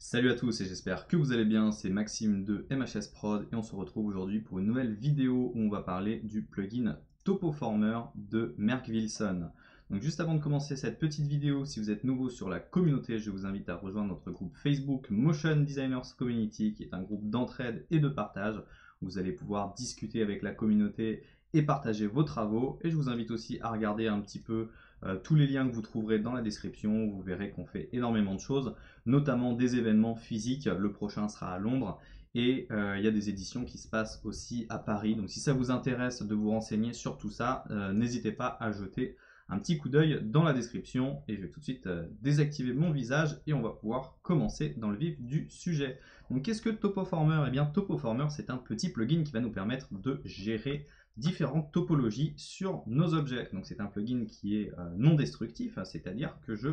Salut à tous et j'espère que vous allez bien, c'est Maxime de MHS Prod et on se retrouve aujourd'hui pour une nouvelle vidéo où on va parler du plugin Topoformer de Merck Wilson. Donc juste avant de commencer cette petite vidéo, si vous êtes nouveau sur la communauté, je vous invite à rejoindre notre groupe Facebook Motion Designers Community qui est un groupe d'entraide et de partage où vous allez pouvoir discuter avec la communauté et partager vos travaux. Et je vous invite aussi à regarder un petit peu tous les liens que vous trouverez dans la description. Vous verrez qu'on fait énormément de choses, notamment des événements physiques. Le prochain sera à Londres et il y a des éditions qui se passent aussi à Paris. Donc si ça vous intéresse de vous renseigner sur tout ça, n'hésitez pas à jeter un petit coup d'œil dans la description et je vais tout de suite désactiver mon visage et on va pouvoir commencer dans le vif du sujet. Donc qu'est-ce que Topoformer? Eh bien Topoformer, c'est un petit plugin qui va nous permettre de gérer différentes topologies sur nos objets. Donc c'est un plugin qui est non destructif, c'est-à-dire que je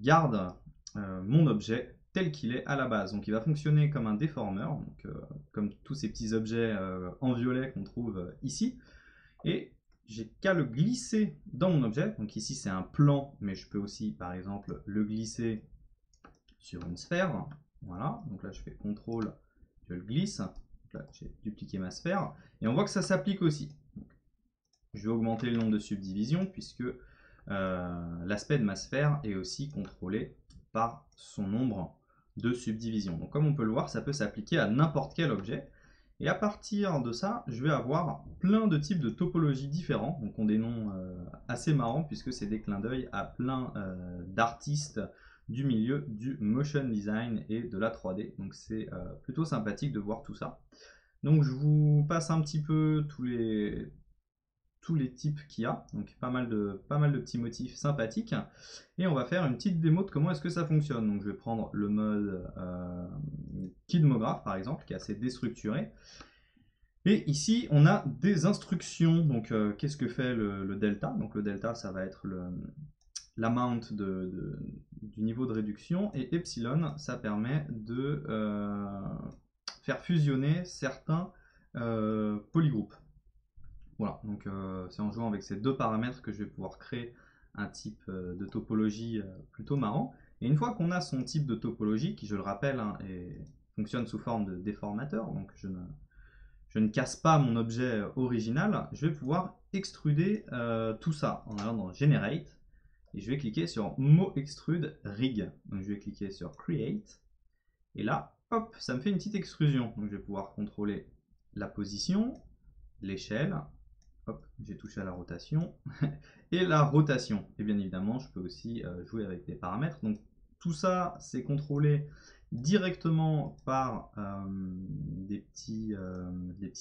garde mon objet tel qu'il est à la base. Donc il va fonctionner comme un déformeur, donc, comme tous ces petits objets en violet qu'on trouve ici. Et j'ai qu'à le glisser dans mon objet. Donc ici c'est un plan, mais je peux aussi par exemple le glisser sur une sphère. Voilà, donc là je fais CTRL, je le glisse. Donc là j'ai dupliqué ma sphère. Et on voit que ça s'applique aussi. Donc, je vais augmenter le nombre de subdivisions puisque l'aspect de ma sphère est aussi contrôlé par son nombre de subdivisions. Donc comme on peut le voir, ça peut s'appliquer à n'importe quel objet. Et à partir de ça, je vais avoir plein de types de topologies différents, donc ont des noms assez marrants puisque c'est des clins d'œil à plein d'artistes du milieu du motion design et de la 3D. Donc c'est plutôt sympathique de voir tout ça. Donc je vous passe un petit peu tous les types qu'il y a, donc pas mal de petits motifs sympathiques, et on va faire une petite démo de comment est-ce que ça fonctionne. Donc je vais prendre le mode Kidmograph par exemple, qui est assez déstructuré, et ici on a des instructions. Donc qu'est-ce que fait le delta? Donc le delta, ça va être l'amount du niveau de réduction, et epsilon, ça permet de faire fusionner certains polygroupes. Voilà, donc c'est en jouant avec ces deux paramètres que je vais pouvoir créer un type de topologie plutôt marrant. Et une fois qu'on a son type de topologie, qui je le rappelle fonctionne sous forme de déformateur, donc je ne casse pas mon objet original, je vais pouvoir extruder tout ça en allant dans Generate, et je vais cliquer sur Mot Extrude Rig. Donc je vais cliquer sur Create, et là, hop, ça me fait une petite extrusion. Donc je vais pouvoir contrôler la position, l'échelle. Hop, j'ai touché à la rotation et la rotation. Et bien évidemment, je peux aussi jouer avec des paramètres. Donc tout ça, c'est contrôlé directement par des petits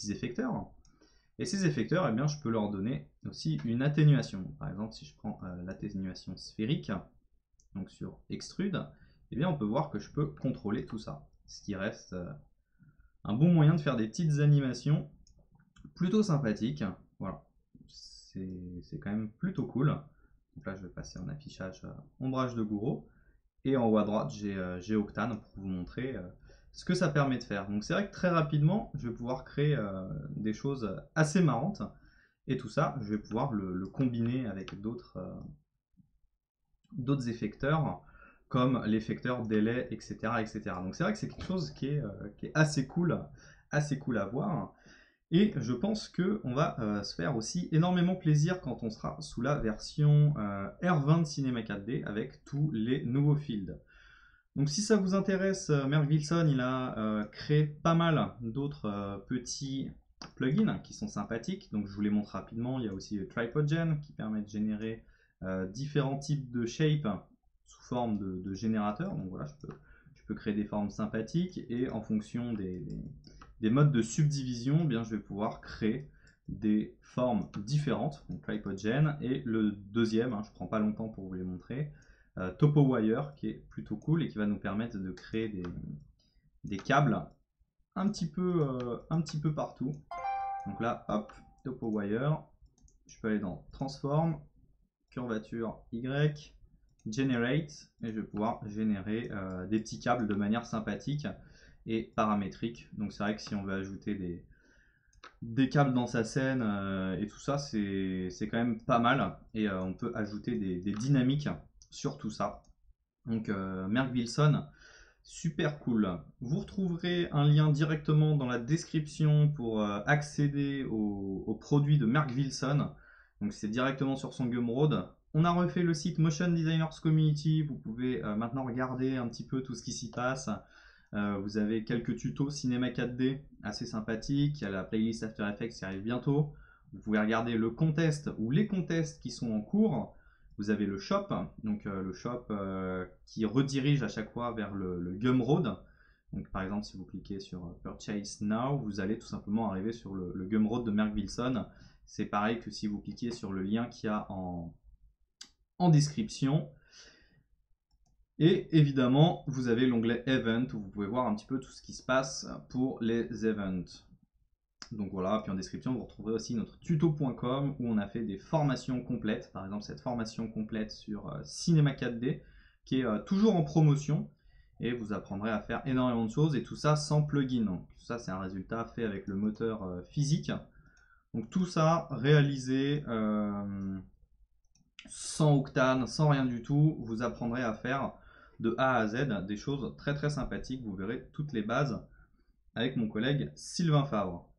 effecteurs. Et ces effecteurs, eh bien, je peux leur donner aussi une atténuation. Par exemple, si je prends l'atténuation sphérique, donc sur Extrude, eh bien, on peut voir que je peux contrôler tout ça. Ce qui reste un bon moyen de faire des petites animations plutôt sympathiques. Voilà, c'est quand même plutôt cool. Donc là, je vais passer en affichage ombrage de Gouraud. Et en haut à droite, j'ai Octane pour vous montrer ce que ça permet de faire. Donc c'est vrai que très rapidement, je vais pouvoir créer des choses assez marrantes. Et tout ça, je vais pouvoir le combiner avec d'autres effecteurs, comme l'effecteur délai, etc., etc. Donc c'est vrai que c'est quelque chose qui est assez cool à voir. Et je pense qu'on va se faire aussi énormément plaisir quand on sera sous la version R20 Cinema 4D avec tous les nouveaux fields. Donc si ça vous intéresse, Merck Wilson, il a créé pas mal d'autres petits plugins qui sont sympathiques. Donc je vous les montre rapidement. Il y a aussi le TripodGen qui permet de générer différents types de shapes sous forme de générateur. Donc voilà, je peux créer des formes sympathiques et en fonction des modes de subdivision, eh bien, je vais pouvoir créer des formes différentes, donc TripodGen, et le deuxième, je ne prends pas longtemps pour vous les montrer, TopoWire, qui est plutôt cool et qui va nous permettre de créer des câbles un petit peu partout. Donc là, hop, TopoWire, je peux aller dans Transform, curvature Y, Generate, et je vais pouvoir générer des petits câbles de manière sympathique et paramétrique. Donc c'est vrai que si on veut ajouter des câbles dans sa scène et tout ça, c'est quand même pas mal. Et on peut ajouter des dynamiques sur tout ça. Donc Merck Wilson, super cool. Vous retrouverez un lien directement dans la description pour accéder aux produits de Merck Wilson. Donc c'est directement sur son Gumroad. On a refait le site Motion Designers Community. Vous pouvez maintenant regarder un petit peu tout ce qui s'y passe. Vous avez quelques tutos cinéma 4D assez sympathiques. Il y a la playlist After Effects qui arrive bientôt. Vous pouvez regarder le contest ou les contests qui sont en cours. Vous avez le shop, donc le shop qui redirige à chaque fois vers le Gumroad. Donc par exemple, si vous cliquez sur Purchase Now, vous allez tout simplement arriver sur le Gumroad de Merck Wilson. C'est pareil que si vous cliquez sur le lien qu'il y a en description. Et évidemment, vous avez l'onglet Event où vous pouvez voir un petit peu tout ce qui se passe pour les events. Donc voilà, puis en description, vous retrouverez aussi notre tuto.com où on a fait des formations complètes. Par exemple, cette formation complète sur Cinema 4D qui est toujours en promotion et vous apprendrez à faire énormément de choses et tout ça sans plugin. Donc ça, c'est un résultat fait avec le moteur physique. Donc tout ça réalisé sans Octane, sans rien du tout. Vous apprendrez à faire de A à Z des choses très très sympathiques. Vous verrez toutes les bases avec mon collègue Sylvain Favre.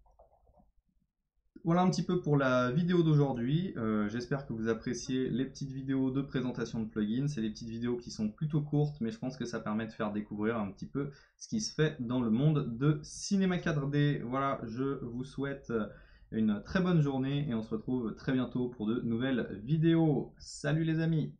Voilà un petit peu pour la vidéo d'aujourd'hui. J'espère que vous appréciez les petites vidéos de présentation de plugins. C'est des petites vidéos qui sont plutôt courtes, mais je pense que ça permet de faire découvrir un petit peu ce qui se fait dans le monde de Cinéma 4D. Voilà, je vous souhaite une très bonne journée et on se retrouve très bientôt pour de nouvelles vidéos. Salut les amis!